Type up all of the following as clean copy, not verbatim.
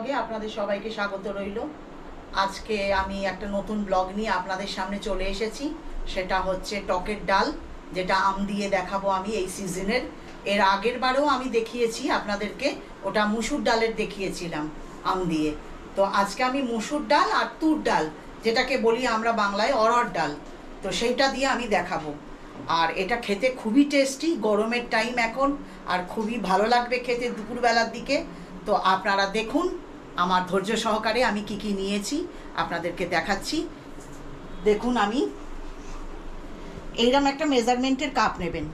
ব্লগে আপনাদের সবাইকে স্বাগত রইল। আজকে আমি একটা নতুন ব্লগ নিয়ে আপনাদের সামনে চলে এসেছি। সেটা হচ্ছে টকের ডাল, যেটা আম দিয়ে দেখাবো আমি এই সিজনের। এর আগের বারেও আমি দেখিয়েছি আপনাদেরকে, ওটা মুসুর ডালের দেখিয়েছিলাম আম দিয়ে। তো আজকে আমি মুসুর ডাল আর তুর ডাল, যেটাকে বলি আমরা বাংলায় অরহর ডাল, তো সেইটা দিয়ে আমি দেখাবো। আর এটা খেতে খুবই টেস্টি, গরমের টাইম এখন, আর খুবই ভালো লাগবে খেতে দুপুরবেলার দিকে। তো আপনারা দেখুন আমার ধৈর্য সহকারে আমি কি কি নিয়েছি আপনাদেরকে দেখাচ্ছি। দেখুন, আমি এইরকম একটা মেজারমেন্টের কাপ নেবেন।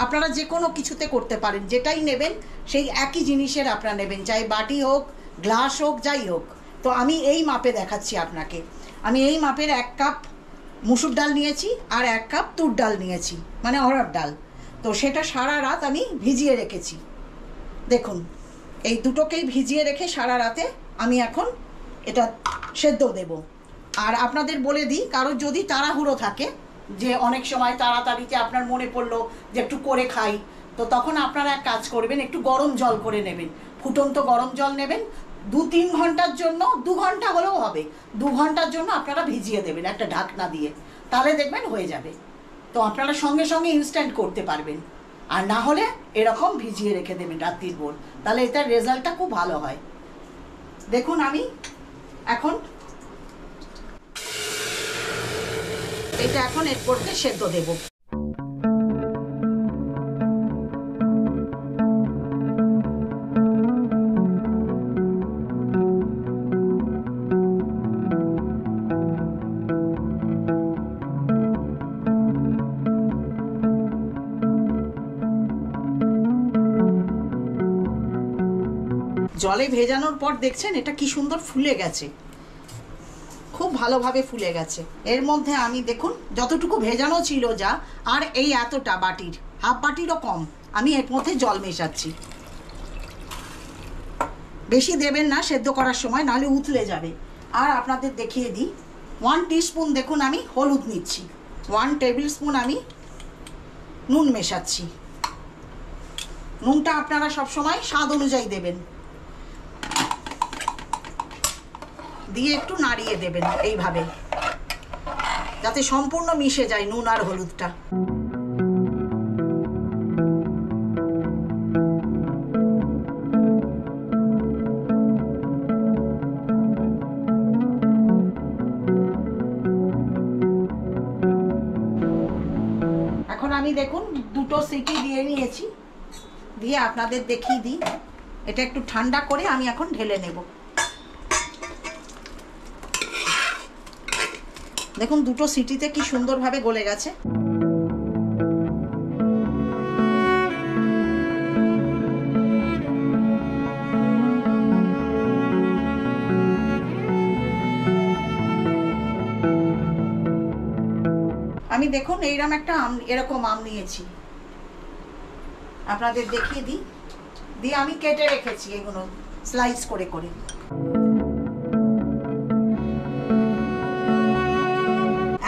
আপনারা যে কোনো কিছুতে করতে পারেন, যেটাই নেবেন সেই একই জিনিসের আপনারা নেবেন, চাই বাটি হোক, গ্লাস হোক, যাই হোক। তো আমি এই মাপে দেখাচ্ছি আপনাকে। আমি এই মাপের 1 কাপ মুসুর ডাল নিয়েছি আর 1 কাপ তুর ডাল নিয়েছি, মানে অরহর ডাল। তো সেটা সারা রাত আমি ভিজিয়ে রেখেছি। দেখুন, এই দুটোকেই ভিজিয়ে রেখে সারা রাতে আমি এখন এটা সেদ্ধ দেব। আর আপনাদের বলে দিই, কারোর যদি তাড়াহুড়ো থাকে, যে অনেক সময় তাড়াতাড়িতে আপনার মনে পড়লো যে একটু করে খাই, তো তখন আপনারা এক কাজ করবেন, একটু গরম জল করে নেবেন, ফুটন্ত গরম জল নেবেন। 2-3 ঘন্টার জন্য, 2 ঘন্টা হলেও হবে, 2 ঘন্টার জন্য আপনারা ভিজিয়ে দেবেন একটা ঢাকনা দিয়ে, তাহলে দেখবেন হয়ে যাবে। তো আপনারা সঙ্গে সঙ্গে ইনস্ট্যান্ট করতে পারবেন। আর না হলে এরকম ভিজিয়ে রেখে দেবেন রাত্রির ভোর, তাহলে এটার রেজাল্টটা খুব ভালো হয়। দেখুন, আমি এখন এটা এর করতে সেদ্ধ দেব। জলে ভেজানোর পর দেখছেন এটা কি সুন্দর ফুলে গেছে, খুব ভালোভাবে ফুলে গেছে। এর মধ্যে আমি দেখুন যতটুকু ভেজানো ছিল যা, আর এই এতটা বাটির, হাফ বাটিরও কম, আমি এর মধ্যে জল মেশাচ্ছি। বেশি দেবেন না সেদ্ধ করার সময়, নাহলে উতলে যাবে। আর আপনাদের দেখিয়ে দিই, 1 টিস্পুন দেখুন আমি হলুদ নিচ্ছি, 1 টেবিল স্পুন আমি নুন মেশাচ্ছি। নুনটা আপনারা সবসময় স্বাদ অনুযায়ী দেবেন, দিয়ে একটু নাড়িয়ে দেবেন এইভাবে, যাতে সম্পূর্ণ মিশে যায় নুন আর হলুদটা। এখন আমি দেখুন 2টো সিটি দিয়ে নিয়েছি, দিয়ে আপনাদের দেখিয়ে দিই। এটা একটু ঠান্ডা করে আমি এখন ঢেলে নেব। দেখুন 2টো সিটিতে কি সুন্দরভাবে গলে গেছে। আমি দেখুন এইরকম একটা এরকম আম নিয়েছি, আপনাদের দেখিয়ে দিই। দিয়ে আমি কেটে রেখেছি এগুলো স্লাইস করে করে।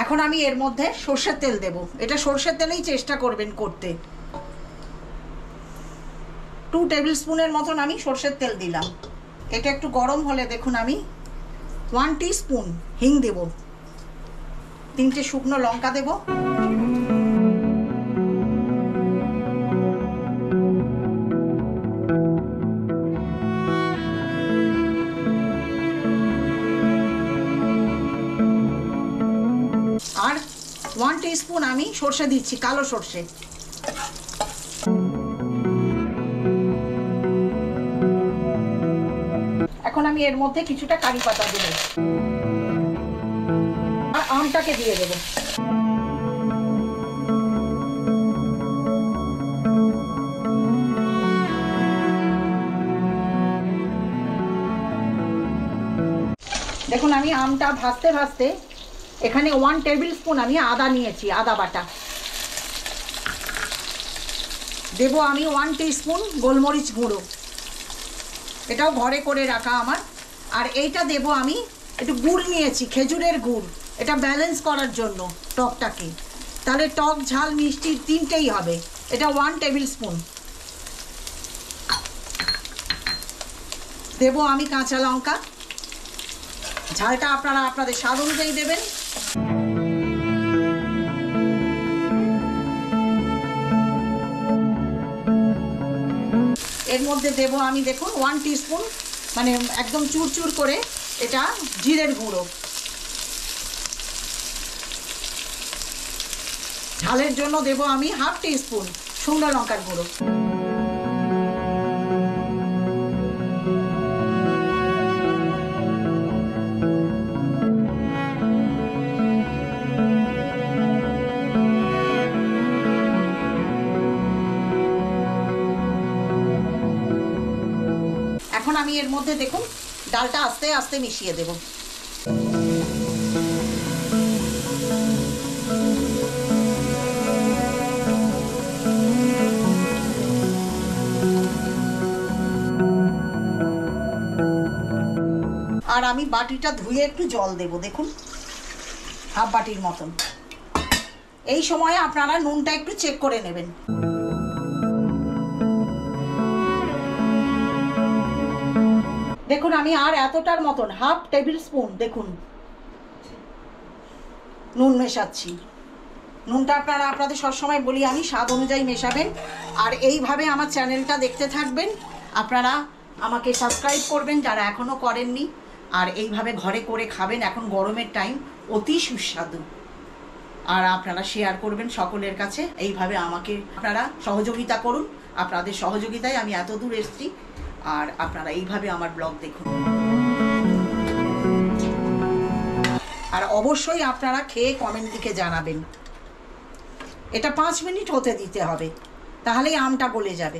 এখন আমি এর মধ্যে সরষের তেল দেব। এটা সরষের তেলেই চেষ্টা করবেন করতে। 2 টেবিল স্পুনের মতন আমি সরষের তেল দিলাম। এটা একটু গরম হলে দেখুন আমি 1 টিস্পুন হিং দেব, 3টে শুকনো লঙ্কা দেব, আর 1 টিস্পুন আমি সরষে দিচ্ছি, কালো সরষে। এখন আমি এর মধ্যে কিছুটা কারি পাতা দেব আর আমটাকে দিয়ে দেব। দেখুন আমি আমটা ভাজতে ভাজতে এখানে 1 টেবিল স্পুন আমি আদা নিয়েছি, আদা বাটা দেব আমি। 1 টিস্পুন গোলমরিচ গুঁড়ো, এটাও ঘরে করে রাখা আমার। আর এইটা দেব আমি একটু গুড় নিয়েছি, খেজুরের গুড়, এটা ব্যালেন্স করার জন্য টকটাকে, তাহলে টক ঝাল মিষ্টি 3টেই হবে। এটা 1 টেবিল স্পুন। দেবো আমি কাঁচা লঙ্কা, ঝালটা আপনারা আপনাদের স্বাদ অনুযায়ী দেবেন। এর মধ্যে দেব আমি দেখুন 1 টিস্পুন, মানে একদম চুরচুর করে এটা জিরের গুঁড়ো। ঝালের জন্য দেব আমি 1/2 টিস্পুন শুকনো লঙ্কার গুঁড়ো। এখন আমি এর মধ্যে দেখুন ডালটা আস্তে আস্তে মিশিয়ে দেব। আর আমি বাটিটা ধুয়ে একটু জল দেব, দেখুন 1/2 বাটির মতন। এই সময়ে আপনারা নুনটা একটু চেক করে নেবেন। দেখুন আমি আর এতটার মতন 1/2 টেবিল স্পুন দেখুন নুন মেশাচ্ছি। নুনটা আপনারা আপনাদের সবসময় বলি আমি স্বাদ অনুযায়ী মেশাবেন। আর এইভাবে আমার চ্যানেলটা দেখতে থাকবেন, আপনারা আমাকে সাবস্ক্রাইব করবেন যারা এখনও করেননি। আর এইভাবে ঘরে করে খাবেন, এখন গরমের টাইম, অতি সুস্বাদু। আর আপনারা শেয়ার করবেন সকলের কাছে। এইভাবে আমাকে আপনারা সহযোগিতা করুন, আপনাদের সহযোগিতায় আমি এত দূর এসেছি। আর আপনারা এইভাবে আমার ব্লগ দেখুন। আর অবশ্যই আপনারা খেয়ে কমেন্ট লিখে জানাবেন। এটা 5 মিনিট হতে দিতে হবে, তাহলেই আমটা গলে যাবে।